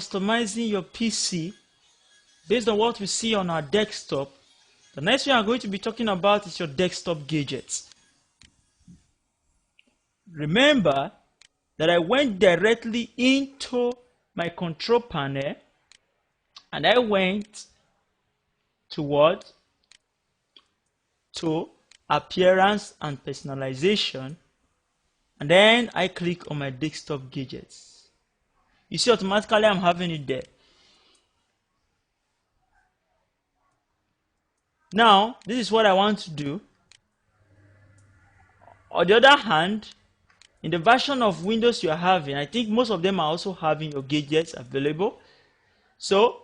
customizing your PC based on what we see on our desktop, the next thing I'm going to be talking about is your desktop gadgets. Remember that I went directly into my control panel and I went to what? To appearance and personalization, and then I click on my desktop gadgets. You see, automatically I'm having it there. Now this is what I want to do. On the other hand, in the version of Windows you are having, I think most of them are also having your gadgets available. So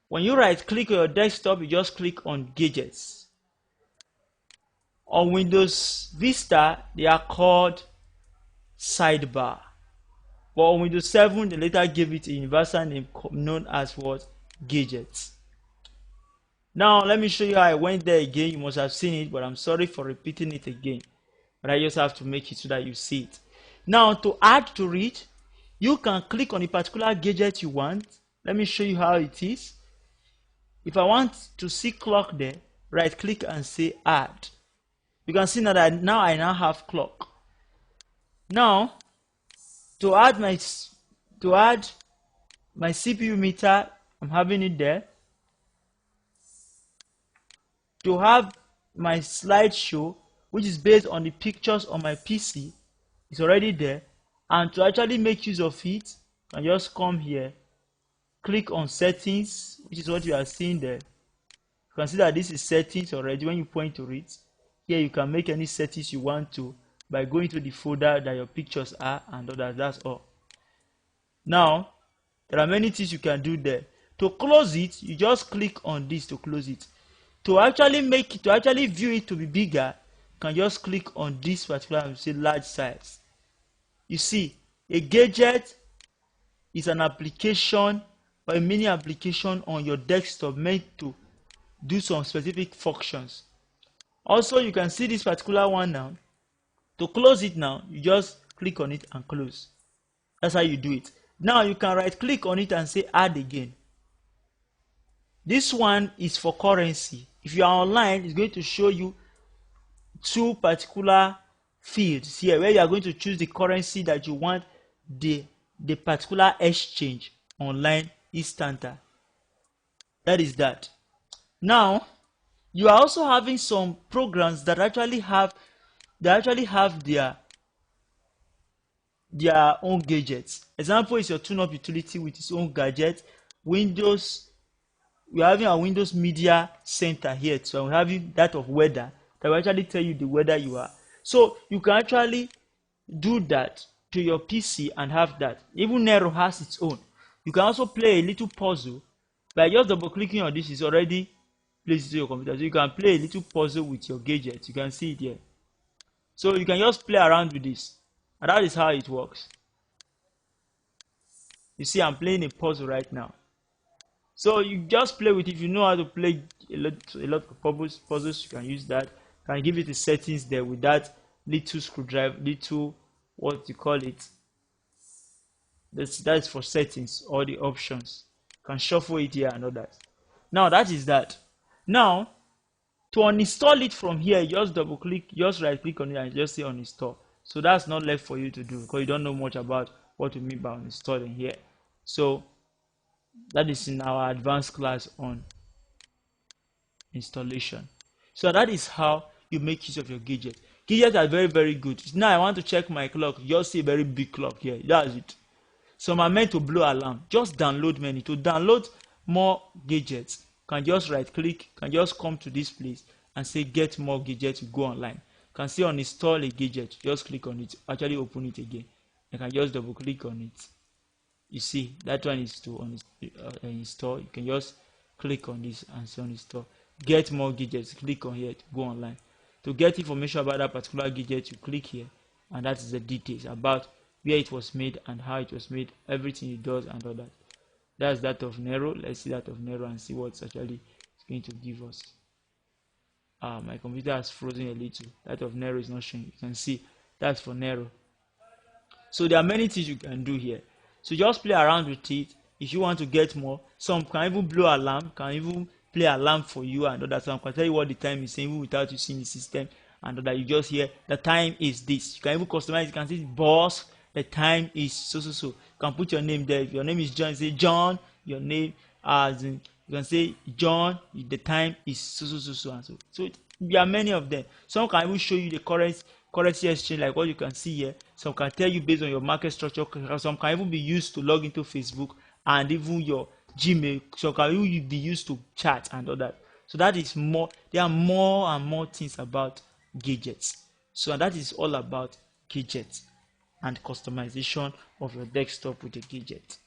when you right click on your desktop, you just click on gadgets. On Windows Vista they are called sidebar, but on Windows 7 they later gave it a universal name known as what? Gadgets. Now let me show you how I went there again. You must have seen it, but I'm sorry for repeating it again, but I just have to make it so that you see it. Now to add to it, you can click on a particular gadget you want. Let me show you how it is. If I want to see clock there, right click and say add. You can see now that I now have clock. Now to add my CPU meter, I'm having it there. To have my slideshow, which is based on the pictures on my PC, it's already there. And to actually make use of it, I just come here, click on settings, which is what you are seeing there. You can see that this is settings already. When you point to it, here you can make any settings you want to by going to the folder that your pictures are and all that. That's all. Now there are many things you can do there. To close it, you just click on this to close it. To actually view it to be bigger, you can just click on this particular and say large size. You see, a gadget is an application or a mini application on your desktop meant to do some specific functions. Also, you can see this particular one now. To close it now, you just click on it and close. That's how you do it. Now you can right click on it and say add again. This one is for currency. If you are online, it's going to show you two particular fields here where you are going to choose the currency that you want the particular exchange online instanta. That is that. Now you are also having some programs that actually have their own gadgets. Example is your tune-up utility with its own gadget. Windows, we are having a Windows Media Center here, so I'm having that of weather that will actually tell you the weather you are. So you can actually do that to your PC and have that. Even Nero has its own. You can also play a little puzzle by just double clicking on this. Is already placed to your computer, so you can play a little puzzle with your gadget. You can see it here. So you can just play around with this, and that is how it works. You see, I'm playing a puzzle right now. So you just play with it. If you know how to play a lot of puzzles, you can use that. You can give it the settings there with that little screwdriver, what you call it. That's for settings, all the options. You can shuffle it here and all that. Now that is that. Now to uninstall it from here, you just double click, just right click on it and just say uninstall. So that's not left for you to do because you don't know much about what we mean by uninstalling here. So that is in our advanced class on installation. So that is how you make use of your gadget. Gadgets are very, very good. Now I want to check my clock. You just see a very big clock here. That's it. So I'm meant to blow alarm. Just download many. To download more gadgets, can just right click, can just come to this place and say get more gadgets. You go online. You can see uninstall a gadget. Just click on it. Actually open it again. You can just double click on it. You see that one is to install. You can just click on this and say uninstall. Get more gadgets. Click on here to go online. To get information about that particular gadget, you click here, and that is the details about where it was made and how it was made, everything it does and all that. That's that of Nero. Let's see that of Nero and see what's actually going to give us. My computer has frozen a little. That of Nero is not showing. You can see that's for Nero. So there are many things you can do here. So just play around with it If you want to get more, some can even blow alarm, can even play alarm for you, and other some can tell you what the time is saying even without you seeing the system, and that you just hear the time is this. You can even customize. You can say, boss, the time is so so so. You can put your name there. If your name is John, say John. Your name as in, you can say John. The time is so so so so and so. So there are many of them. Some can even show you the currency exchange, like what you can see here. Some can tell you based on your market structure. Some can even be used to log into Facebook and even your Gmail. Some can even be used to chat and all that. So that is more. There are more and more things about gadgets. So that is all about gadgets and customization of your desktop with a gadget.